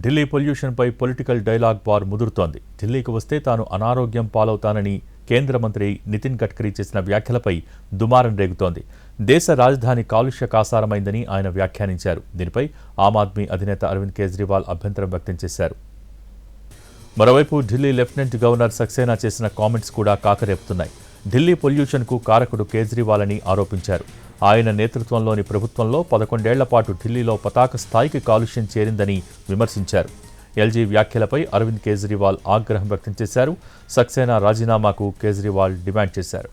ఢిల్లీ పొల్యూషన్పై political dialogue war ముదురుతోంది. ఢిల్లీకి వస్తే తాను అనారోగ్యం పాలవుతానని కేంద్ర మంత్రి నితిన్ గడ్కరీ చేసిన వ్యాఖ్యలపై దుమారం రేగుతోంది. దేశ రాజధాని కాలుష్య కాసారమైందని ఆయన వ్యాఖ్యానించారు. దీనిపై ఆమ్ ఆద్మీ అధినేత అరవింద్ కేజ్రీవాల్ అభ్యంతరం వ్యక్తం చేశారు. మరోవైపు ఢిల్లీ లెఫ్టినెంట్ గవర్నర్ సక్సేనా చేసిన కామెంట్స్ కూడా కాకరేపుతున్నాయి. ఢిల్లీ పొల్యూషన్కు కారకుడు కేజ్రీవాల్ అని ఆరోపించారు. ఆయన నేతృత్వంలోని ప్రభుత్వంలో 11 ఏళ్ల పాటు ఢిల్లీలో పతాక స్థాయికి కాలుష్యం చేరిందని విమర్శించారు. ఎల్జీ వ్యాఖ్యలపై అరవింద్ కేజ్రీవాల్ ఆగ్రహం వ్యక్తం చేశారు. సక్సేనా రాజీనామాకు కేజ్రీవాల్ డిమాండ్ చేశారు.